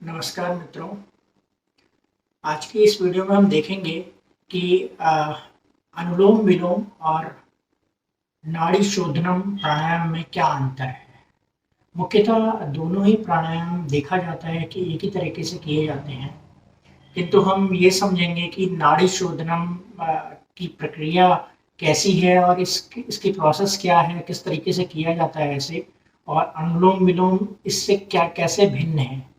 नमस्कार मित्रों। आज की इस वीडियो में हम देखेंगे कि अनुलोम विलोम और नाड़ी शोधनम प्राणायाम में क्या अंतर है। मुख्यतः दोनों ही प्राणायाम देखा जाता है कि एक ही तरीके से किए जाते हैं, किंतु हम ये समझेंगे कि नाड़ी शोधनम की प्रक्रिया कैसी है और इसकी प्रोसेस क्या है, किस तरीके से किया जाता है ऐसे, और अनुलोम विलोम इससे क्या कैसे भिन्न है।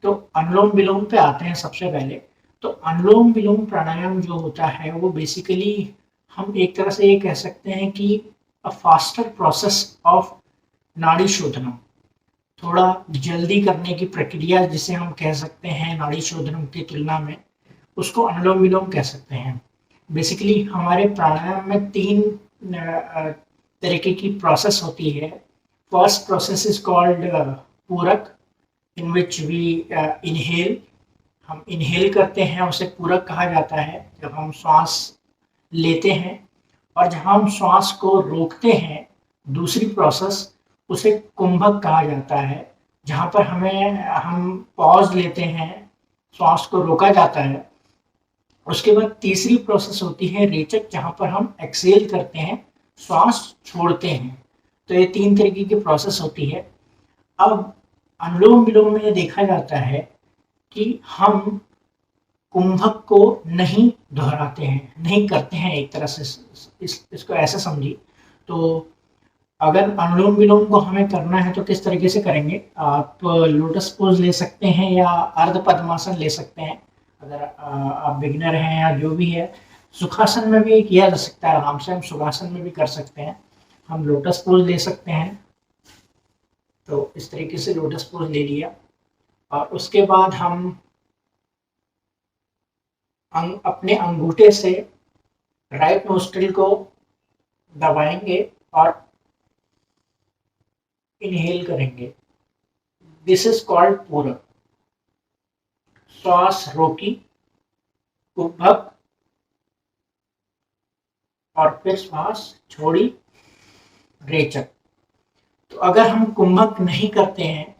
तो अनुलोम विलोम पे आते हैं सबसे पहले। तो अनुलोम विलोम प्राणायाम जो होता है वो बेसिकली हम एक तरह से ये कह सकते हैं कि अ फास्टर प्रोसेस ऑफ नाड़ी शोधनम, थोड़ा जल्दी करने की प्रक्रिया जिसे हम कह सकते हैं नाड़ी शोधनम की तुलना में, उसको अनुलोम विलोम कह सकते हैं। बेसिकली हमारे प्राणायाम में तीन तरीके की प्रोसेस होती है। फर्स्ट प्रोसेस इज कॉल्ड पूरक, इन विच वी इनहेल, हम इनहेल करते हैं, उसे पूरक कहा जाता है। जब हम श्वास लेते हैं और जहाँ हम श्वास को रोकते हैं, दूसरी प्रोसेस उसे कुंभक कहा जाता है, जहाँ पर हम पॉज लेते हैं, श्वास को रोका जाता है। उसके बाद तीसरी प्रोसेस होती है रेचक, जहाँ पर हम एक्सेल करते हैं, श्वास छोड़ते हैं। तो ये तीन तरीके की प्रोसेस होती है। अब अनुलोम विलोम में देखा जाता है कि हम कुंभक को नहीं दोहराते हैं, नहीं करते हैं एक तरह से। इसको ऐसा समझिए। तो अगर अनुलोम विलोम को हमें करना है तो किस तरीके से करेंगे। आप लोटस पोज ले सकते हैं या अर्ध पद्मासन ले सकते हैं, अगर आप बिगिनर हैं या जो भी है। सुखासन में भी किया जा सकता है आराम से, हम सुखासन में भी कर सकते हैं। हम लोटस पोज ले सकते हैं। तो इस तरीके से लोटस पोज ले लिया और उसके बाद हम अपने अंगूठे से राइट नोस्ट्रिल को दबाएंगे और इनहेल करेंगे। दिस इज कॉल्ड पूरक। श्वास रोकी, कुंभक, और फिर श्वास छोड़ी, रेचक। तो अगर हम कुंभक नहीं करते हैं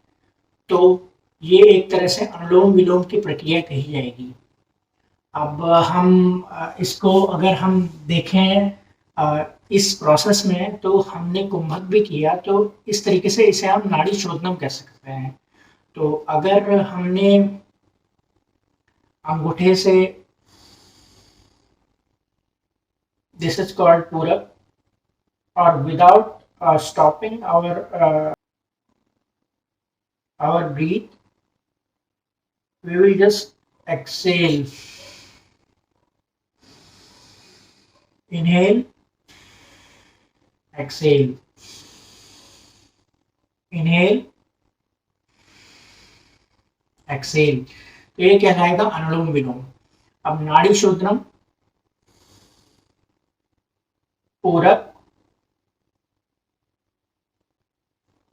तो ये एक तरह से अनुलोम विलोम की प्रक्रिया कही जाएगी। अब हम इसको अगर हम देखें इस प्रोसेस में, तो हमने कुंभक भी किया, तो इस तरीके से इसे हम नाड़ी शोधनम कह सकते हैं। तो अगर हमने अंगूठे से, दिस इज कॉल्ड पूरक, और without stopping our breath, we will just exhale, inhale, exhale, inhale, exhale। तो ये कहलाएगा अनुलोम विलोम। अब नाड़ी शोधनम, पूरक,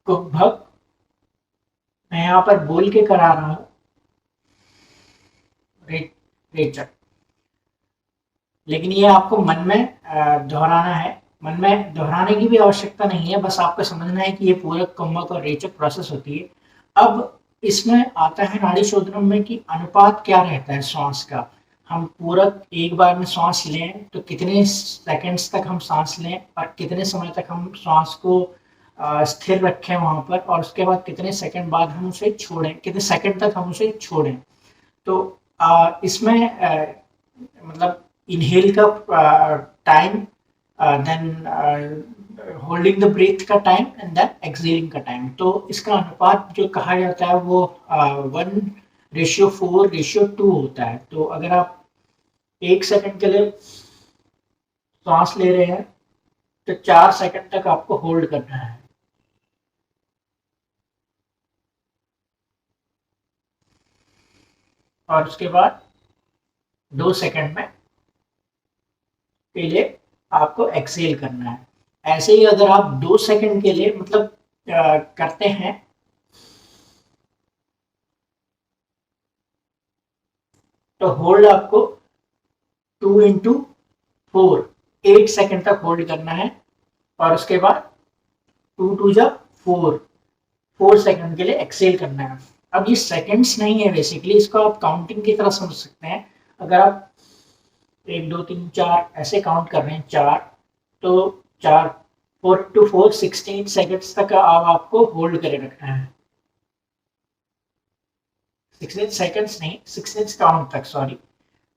कुंभक, मैं यहाँ पर बोल के करा रहा हूँ, रेचक। लेकिन ये आपको मन में दोहराना है। मन में दोहराने की भी आवश्यकता नहीं है, बस आपको समझना है कि ये पूरक, कुंभक और रेचक प्रोसेस होती है। अब इसमें आता है नाड़ी शोधनम में कि अनुपात क्या रहता है श्वास का। हम पूरक एक बार में श्वास लें तो कितने सेकंड्स तक हम सांस लें और कितने समय तक हम श्वास को स्थिर रखें वहां पर, और उसके बाद कितने सेकंड बाद हम उसे छोड़ें, कितने सेकंड तक हम उसे छोड़ें। तो इसमें मतलब इनहेल का time, then holding the breath का टाइम, एंड देन एक्सहेलिंग का टाइम। तो इसका अनुपात जो कहा जाता है वो 1:4:2 होता है। तो अगर आप 1 सेकंड के लिए सांस ले रहे हैं तो 4 सेकंड तक आपको होल्ड करना है। और उसके बाद 2 सेकंड में के लिए आपको एक्सेल करना है। ऐसे ही अगर आप 2 सेकंड के लिए मतलब करते हैं तो होल्ड आपको 2 × 4 8 सेकंड तक होल्ड करना है। और उसके बाद 2 × 2 = 4 4 सेकंड के लिए एक्सेल करना है। अब ये सेकंड्स नहीं है, बेसिकली इसको आप काउंटिंग की तरह समझ सकते हैं। अगर आप 1 2 3 4 ऐसे काउंट कर रहे हैं, 4, तो 4 4 टू 4 16 सेकंड्स तक अब आपको होल्ड करे रखना है। 16 सेकंड्स नहीं, 16 काउंट तक, सॉरी।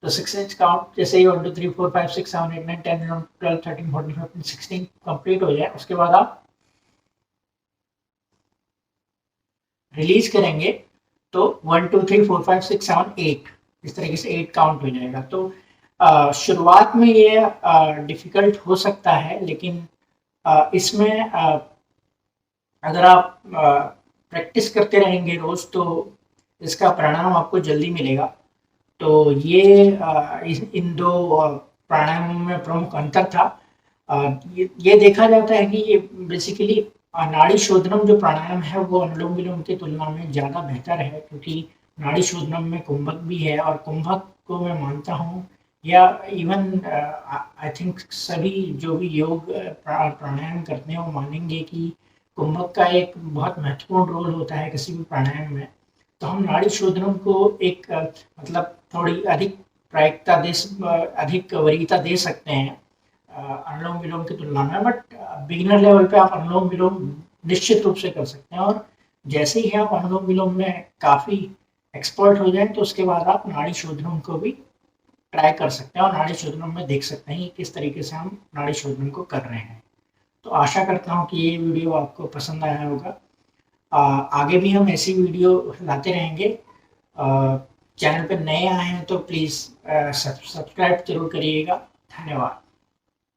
तो 16 काउंट जैसे ही 1 2 3 4 5 6 7 8 9 10 11 12 13 14 15 16 कंप्लीट हो जाए, उसके बाद आप रिलीज करेंगे तो 1 2 3 4 5 6 7 8 इस तरीके से 8 काउंट हो जाएगा। तो शुरुआत में ये डिफिकल्ट हो सकता है, लेकिन इसमें अगर आप प्रैक्टिस करते रहेंगे रोज, तो इसका परिणाम आपको जल्दी मिलेगा। तो ये इन दो प्राणायामों में प्रमुख अंतर था। ये देखा जाता है कि ये बेसिकली नाड़ी शोधनम जो प्राणायाम है वो अनुलोम विलोम की तुलना में ज़्यादा बेहतर है, क्योंकि नाड़ी शोधनम में कुंभक भी है, और कुंभक को मैं मानता हूँ, या इवन आई थिंक सभी जो भी योग प्राणायाम करते हैं वो मानेंगे कि कुंभक का एक बहुत महत्वपूर्ण रोल होता है किसी भी प्राणायाम में। तो हम नाड़ी शोधनम को एक मतलब थोड़ी अधिक प्रायिकता दे, अधिक वरीयता दे सकते हैं अनुलोम विलोम की तुलना में। बट बिगिनर लेवल पे आप अनुलोम विलोम निश्चित रूप से कर सकते हैं, और जैसे ही आप अनुलोम विलोम में काफ़ी एक्सपर्ट हो जाएं, तो उसके बाद आप नाड़ी शोधनम को भी ट्राई कर सकते हैं, और नाड़ी शोधनम में देख सकते हैं कि किस तरीके से हम नाड़ी शोधनम को कर रहे हैं। तो आशा करता हूँ कि ये वीडियो आपको पसंद आया होगा। आगे भी हम ऐसी वीडियो लाते रहेंगे। चैनल पर नए आए हैं तो प्लीज़ सब्सक्राइब जरूर करिएगा। धन्यवाद।